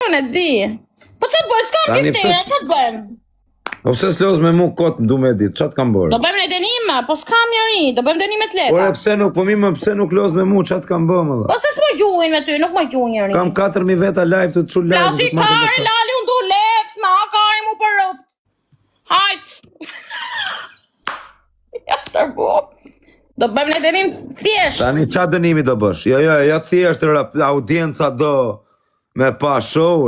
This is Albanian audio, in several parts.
Unë e di. Po ç't bën? S'kam diftere, ç't bën? Po pse s'loz me mu kot du me ditë, çat kam bërë? Do bëjmë ne denime, po s'kam njëri, do bëjmë denime të lehta. Ore pse nuk, po mi më pse nuk loz me mu, çat kam bërë më dha. Po se s'më gjuhin me ty, nuk më gjuhin njëri. Kam 4000 veta live të çu live. Plasi kari, lali unë du leks, na kari mu për rëp. Hajt. Ja tërbo. Do bëjmë ne denim thjesht. Tani ç'a dënimi do bësh? Jo, thjesht rap, audienca do me pa show.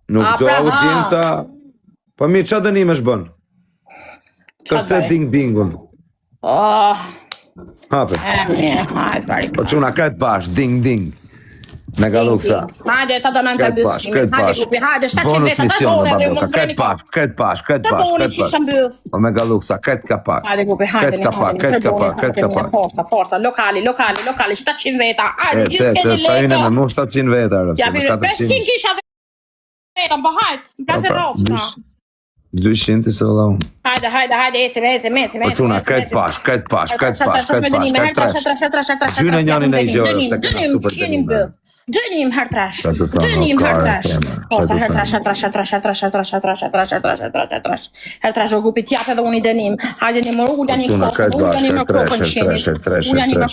Nuk do audienca. Po mi ç'a dënime shbën? Kërce ding-dingun. Hape. Hajt, fari. Po çuna kret bash, ding-ding. Me galuksa. Hajde, ta donojmë të bësim. Hajde, grupi, hajde, 700 veta të gole. Kret pash. Të boni që shambëth. Po me galuksa, kret kapak. Hajde, grupi, hajde, kret kapak. Forca, lokali, 700 veta. Hajde, gjithë keni leta. Sa jene me mu 700 veta. Ja, 500 kisha veta, po hajt, në plasë rocka. 200 se vëlla unë. Hajde, ecim. Po çuna, kret pash. Gjyne njani në i gjërë, se këta super dënime. Dënim hertrash. Forca hertrash o grupi t'jap edhe unë i dënim. Hajde një më ullani më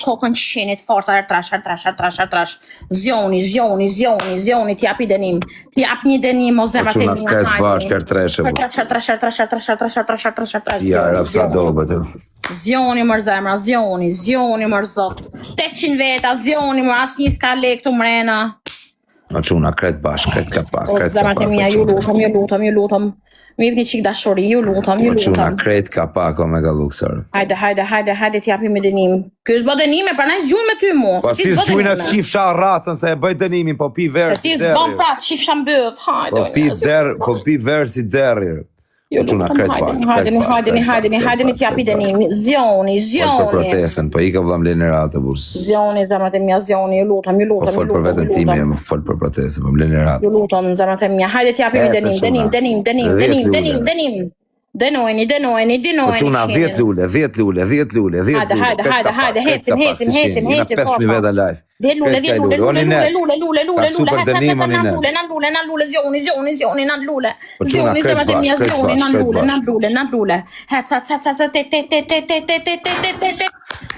kokën qenit. Forca hertrash. Zioni t'jap i dënim. T'jap një dënim o zemrat e mi. Hertrash. Ja, rapsa do bëtë. Zioni mër zemra, zioni mër zot. 800 veta, zioni mër as një s'ka lek të mrena. O quna, kret bash, kret kapak. O zemrat e mija, ju lutem. Mi jep një qik dashuri, ju lutem. O quna, kret kapak o me galuksar. Hajde t'japi me dënim. Ky s'bë dënime, pra na s'gjujnë me ty mu. Po si s'gjujnë atë qifsha ratën se e bëj dënimin, po pi verë si derri. Ti s'bën pra qifsha mbëth, Po pi verë si derri. Hajde t'japi dënim. Zioni. Për protestën, po i ka vëllam leneratë, burs. Zioni, zemrat e mija, zioni, ju lutem. Po fol për vetën time, më fol për protestën, po më leneratë. Ju lutem, zemrat e mija, hajde t'japi me dënim. Denojni. Po quna, 10 lule. Hajde, hecim. 5.000 veta live. Lule, zioni,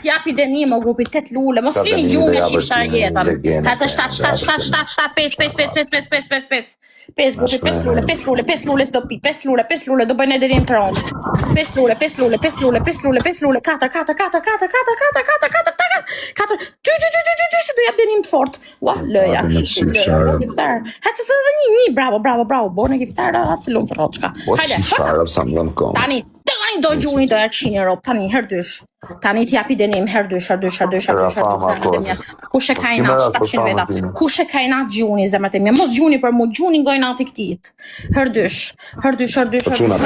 t'japi dënim o grupi 8 lule, mos lini gjumë që isha jetën. Hajde 5 grupi, 5 lule s'do pi, 5 lule, do bëjnë e dërim të ronë. 5 lule, 4, se do jap dënim të fort. Ua, lëja. Hajde se dhe një, bravo, bone giftar, atë lumë të roçka. Tani do gjuni do erqini rob, tani herdysh. Tani t'japi dënim herdysh. Kush e ka i natë 700 veta? Kush e ka i natë gjuni zemrat e mia? Mos gjuni për mu, gjuni nga i natë i këtit. Herdysh. Quna,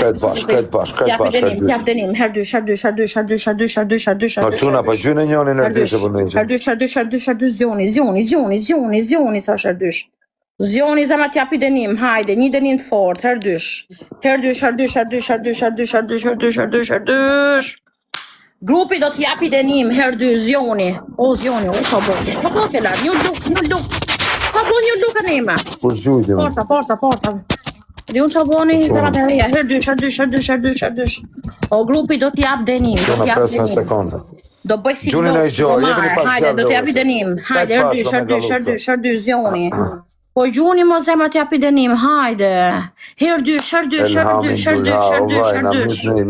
kret bash. T'japi dënim, herdysh. Quna, pa gjyne njoni në herdysh e për në Herdysh, zioni, sa është herdysh. Zioni zemrat t'japi dënim, hajde, një dënim të fort, herdysh. Grupi do t'japi dënim, herdysh, zioni. O, zioni, u ka bëke. Ka bëke lartë, një luk. Ka bëke një luk anima. Forca. Di unë që bëni, zemrat e mia, herdysh. O, grupi do t'jap dënim, do bëj si do, hajde, do t'japi dënim, hajde, herdysh, zioni. Po gjuni mo zemrat t'japi dënim, hajde. Herdysh.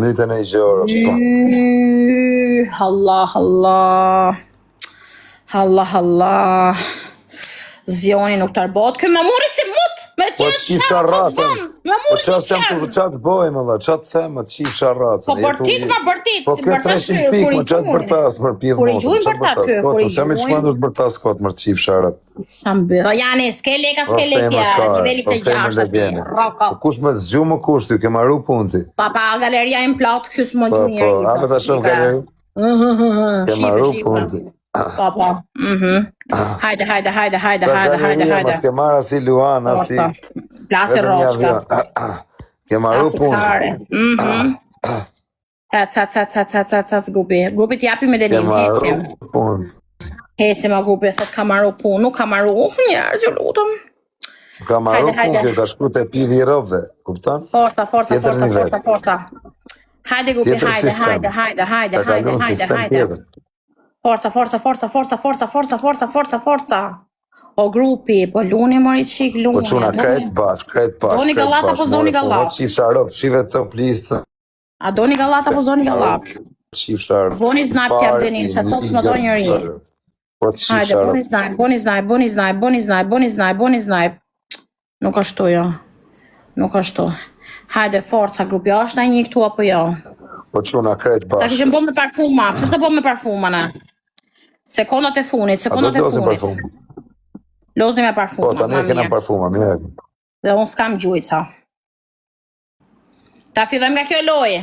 Mytën e i gjorë. Allah. Zioni nuk tarbot, kë me mori si mut. Me tjetë sharatën. Po qatë bojmë, qatë themë, qifë ratën. Po bërtit. Po këtë 300 pikë, më qatë bërtas, mërë pjedhë mosë. Kur i gjujnë bërtas, Po se me që mandur bërtas kotë, mërë qifë sharat. Shambyrë, janë, s'ke leka, nivelli se 6. Po kush me zgju më kushtu, ke marru punti. Papa, galeria im platë, kësë më gjujnë njëri. Po, ame ta shumë galeri. Ke marru punti. Papa, hajde. Mas ke marra si Luana, si... Plasë roçka. Ke marru punti. Hac, grupi t'japi me dënim, hecim a grupi, thot ka marru punë, nuk ka marru, njerëz, ju lutem. Ka marrë punë, ka shkru të pidhi rove, kupton? Forca. Hajde grupi, hajde. Forca. O grupi, po luni mori qik, luni. Po quna, krejt bashk. Doni gallata po zoni gallat. Qif sharop, shive top listë. A doni gallata po zoni gallat. Qif sharop. Boni znajp t'jap denim, se top s'më do njëri. Hajde, boni znajp. Nuk ashtu jo. Hajde, forca grupi, është na një këtu apo jo? Po quna, krejt bashk. Ta kishim bo me parfuma, pëse të bo me parfuma ne? Sekondat e funit. Lozi me parfuma. Po, tani e kena parfuma, mire. Dhe unë s'kam gjujca. Ta fillojmë nga kjo loje.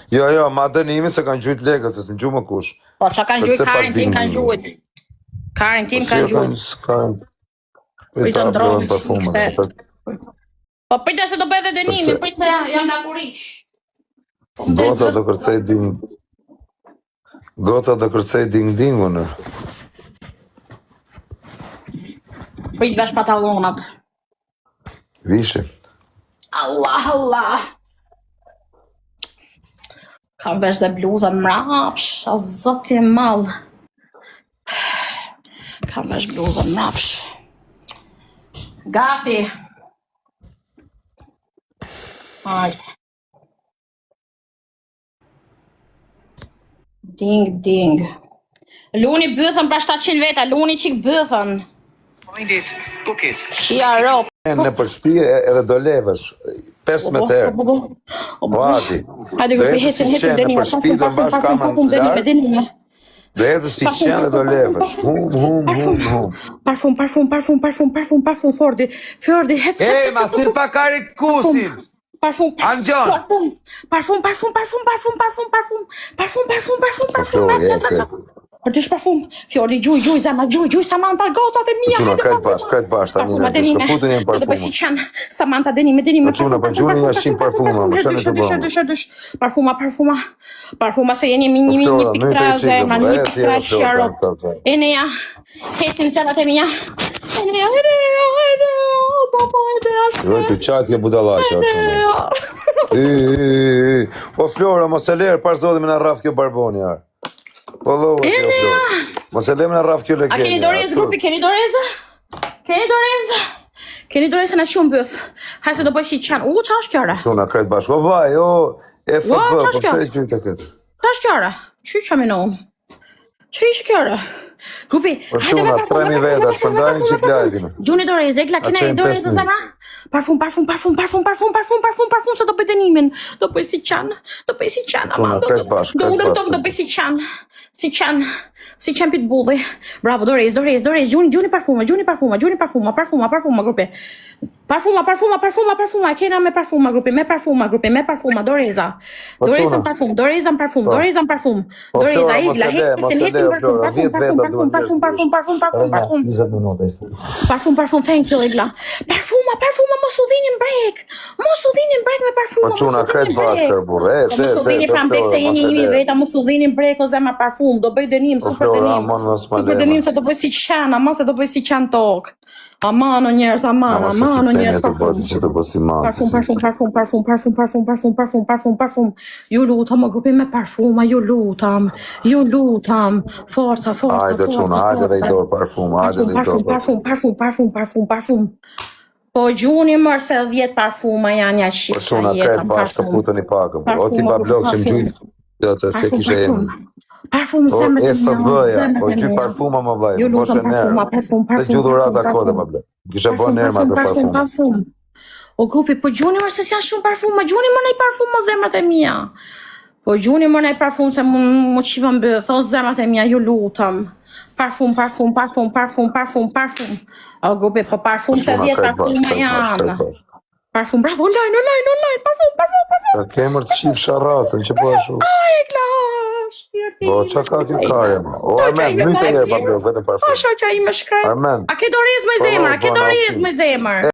Jo, ma dënimi se kanë gjujt legët, se s'më gju më kush. Po, që kanë gjujt, Karin tim kanë gjujt. Karin tim kanë gjujt. Pritë ndronë, po pritë se do bëjë dhe dënimi, pritë se jam nga kurish. Goca do kërcej ding-dingu në. Pritë vesh patalonat. Vishe. Allah. Kam vesh dhe bluzën mrapsh, a zoti mal. Kam vesh bluzën mrapsh. Gati. Hajde. Ding. Luni bëthën pra 700 veta, luni qik bëthën. Find it, book it. Shia rop. Në për shpi edhe do levesh, 15 herë. Vati. Hajde grupi, hecin denime. Për shpi do mbash kamën lartë. Do edhe si qenë dhe do levesh. Hum. Parfum, Fjordi, hec. Ma stil pa kari kusin. Parfum. Angjon. Parfum. Përdysh parfum. Fjordi, gjuj, zema, gjuj, Samantha, gocat e mija. Quna, krejt bash, ta mine, shkëputën jenë parfuma. Do bëj si qenë, Samantha, denime. Quna, për gjuni një shim parfuma, më shënë të bëmë. Dysh. Parfuma se jeni një piktra zema, një piktra qjarop. Eneja, hecin zemat e mija. Eneja, Dhe të qatë je budalaqa. Po Flora, mos e lerë, parë zotë me në raf kjo barboni, arë. Po dhovo kjo Flora. Mos e lerë me në raf kjo legeni. A keni dorez, grupi, keni dorez? Keni dorez në shumë bëth. Hajse do bëj si qanë. Qa është kjara? Quna, krejt bashkë. O vaj, e FB, po fejtë gjynë të këtë. Qa është kjara? Që që minon? Që ishë kjara? Grupi, hajde me parfum. 3.000 veta, shpëndani që klajvin. Gjuni dorez, ekla, kena e dorez në zemra? Parfum, se do bëj dënimin. Do bëj si qanë, Quna, krejt bashkë. Do bëj si qanë pitbulli. Bravo, dorez, gjuni parfuma, grupi. Parfuma, kena me parfuma, grupi, me parfuma, doreza. Doreza parfum. Doreza, igla, hetin parfum, thank you, igla. Parfuma, mos u dhinin brek me parfuma. Po quna, krejt bashkër, burre, mos u dhinin pram brek, se jeni 1.000 veta, mos u dhinin brek o zemra parfum, do bëj dënim, super dënim, se do bëj si qenë, aman se do bëj si qenë tokë. Amano njerës, amano njerës, parfum. Ju lutam, o grupi me parfuma, ju lutam. Forca. Hajde quna, hajde dhe i dorë parfum. Po gjuni mërë se 10 parfuma janë ja shqipë. Po quna, krejt bashkë të putën i pakëm. O ti pa blok që më gjujtë, dhe të se kishe jemi. Parfum zemrë të FB-ja, po gjy parfuma më vlajë, ju lutam Dhe gjudhurata kode më ble. Kishe bo nërë ma të parfum. O grupi, po gjuni mërë se si janë shumë parfuma, gjuni mërë nej parfum o zemrat e mija. Po gjuni mërë nej parfum se mu qivën bëth, o zemrat e mija, ju lutam. Parfum. O grupi, po parfum se 10 parfuma janë. Parfum, bravo, online, parfum. Kemër të qivë sharatën, që po e shumë. Aj, klash, Po, qa ka kjo kare, ma? O, Armen, mytë e njerë pa blok, vetëm parfum. Po, shoqa i më shkret. Armen. A ke dorez me zemër,